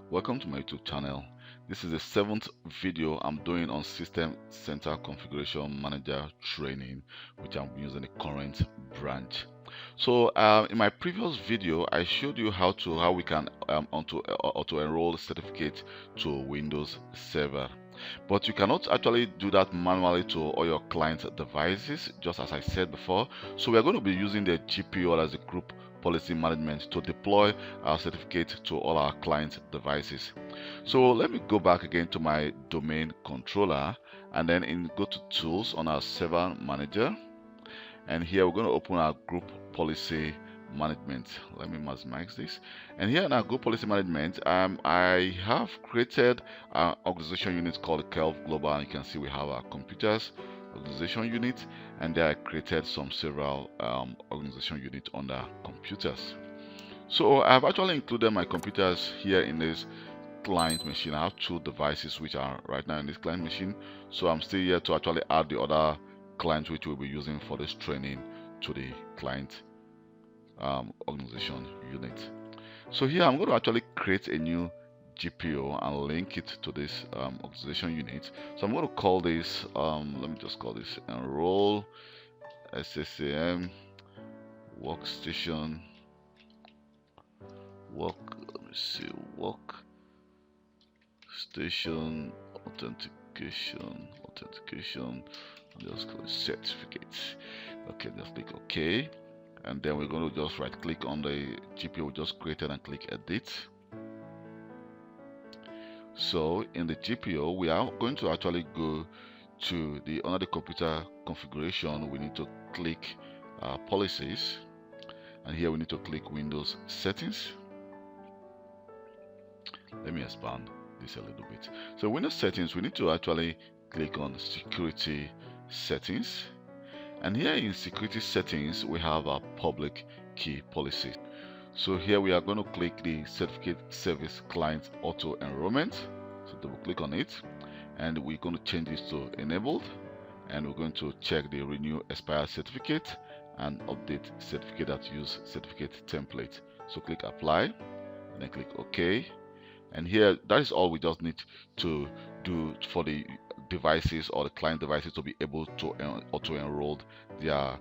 Welcome to my YouTube channel. This is the 7th video I'm doing on System Center Configuration Manager training, which I'm using the current branch. So in my previous video, I showed you how we can auto enroll certificate to Windows Server. But you cannot actually do that manually to all your client devices, just as I said before. So we are going to be using the GPO as a group policy management to deploy our certificate to all our client devices. So let me go back again to my domain controller, and then go to tools on our server manager, and here we're going to open our group policy management. Let me maximize this, and here in our group policy management, I have created an organization unit called Kelv Global, and you can see we have our computers organization unit, and there I created several organization unit under computers. So I've actually included my computers here in this client machine. I have 2 devices which are right now in this client machine, so I'm still here to actually add the other clients which we'll be using for this training to the client organization unit. So here I'm going to actually create a new GPO and link it to this organization unit. So I'm going to call this let me just call this Enroll SCCM Workstation Workstation authentication. I'll just call it certificates. Okay, just click OK, and then we're going to just right click on the GPO we just created and click edit. So in the GPO, we are going to actually go to the under the computer configuration. We need to click policies, and here we need to click Windows settings. Let me expand this a little bit. So Windows settings, we need to actually click on security settings, and here in security settings we have our public key policy. So here we are going to click the certificate service client auto enrollment. So double click on it, and we're going to change this to enabled, and we're going to check the renew expired certificate and update certificate that use certificate template. So click apply, and then click OK. And here, that is all we just need to do for the devices or the client devices to be able to auto enroll their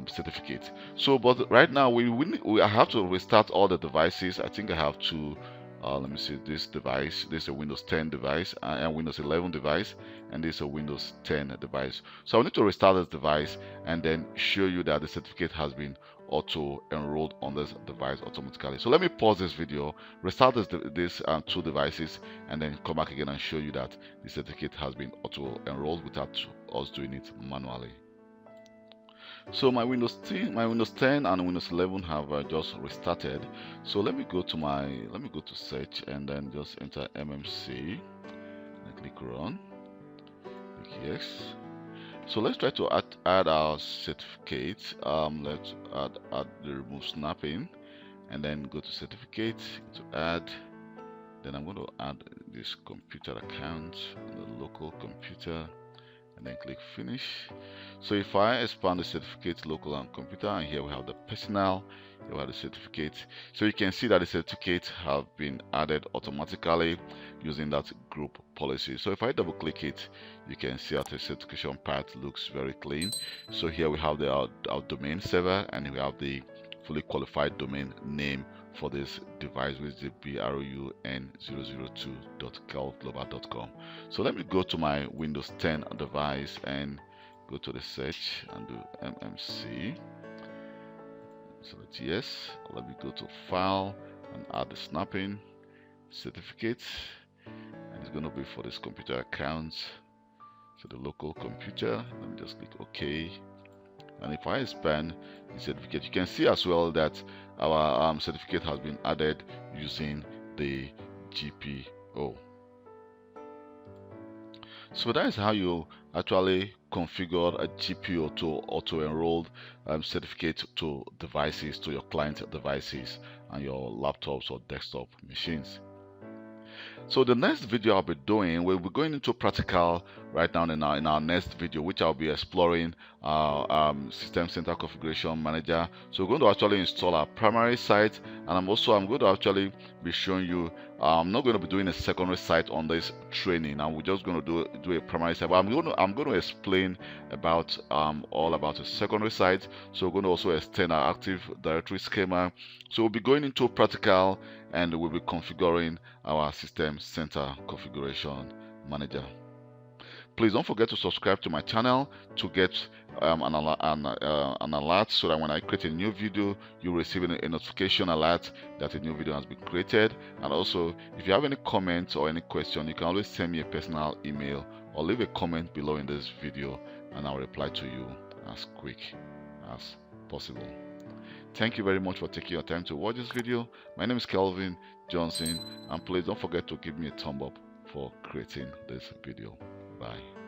certificate. So but right now I have to restart all the devices. I think I have to let me see, this device, this is a Windows 10 device and Windows 11 device, and this is a Windows 10 device. So I need to restart this device and then show you that the certificate has been auto enrolled on this device automatically. So let me pause this video, restart this 2 devices, and then come back again and show you that the certificate has been auto enrolled without us doing it manually. So my Windows 10 and Windows 11 have just restarted. So let me go to search and then just enter MMC and click run. Click yes. So let's try to add our certificate. Let's add the remove snapping, and then go to certificate to add. Then I'm going to add this computer account, the local computer, and then click finish. So if I expand the certificate local and computer, and here we have the personal, here we have the certificate. So you can see that the certificates have been added automatically using that group policy. So if I double click it, you can see that the certification part looks very clean. So here we have our domain server, and we have the fully qualified domain name for this device, which is brun002.kelvglobal.com. So let me go to my Windows 10 device and go to the search and do MMC. Select yes. Let me go to file and add the snapping certificate, and it's going to be for this computer account, so the local computer. Let me just click OK. And if I expand the certificate, you can see as well that our certificate has been added using the GPO. So that is how you actually configure a GPO to auto-enroll certificate to devices, to your client devices and your laptops or desktop machines. So the next video I'll be doing, we'll be going into practical right now in our next video, which I'll be exploring System Center Configuration Manager. So we're going to actually install our primary site, and I'm going to actually be showing you. I'm not going to be doing a secondary site on this training, and we're just going to do a primary site. But I'm going to explain about all about a secondary site. So we're going to also extend our Active Directory schema. So we'll be going into practical, and we'll be configuring our System Center Configuration Manager. Please don't forget to subscribe to my channel to get an alert, so that when I create a new video, you'll receive a notification alert that a new video has been created. And also, if you have any comments or any question, you can always send me a personal email or leave a comment below in this video, and I'll reply to you as quick as possible. Thank you very much for taking your time to watch this video. My name is Kelvin Johnson, and please don't forget to give me a thumb up for creating this video. Bye.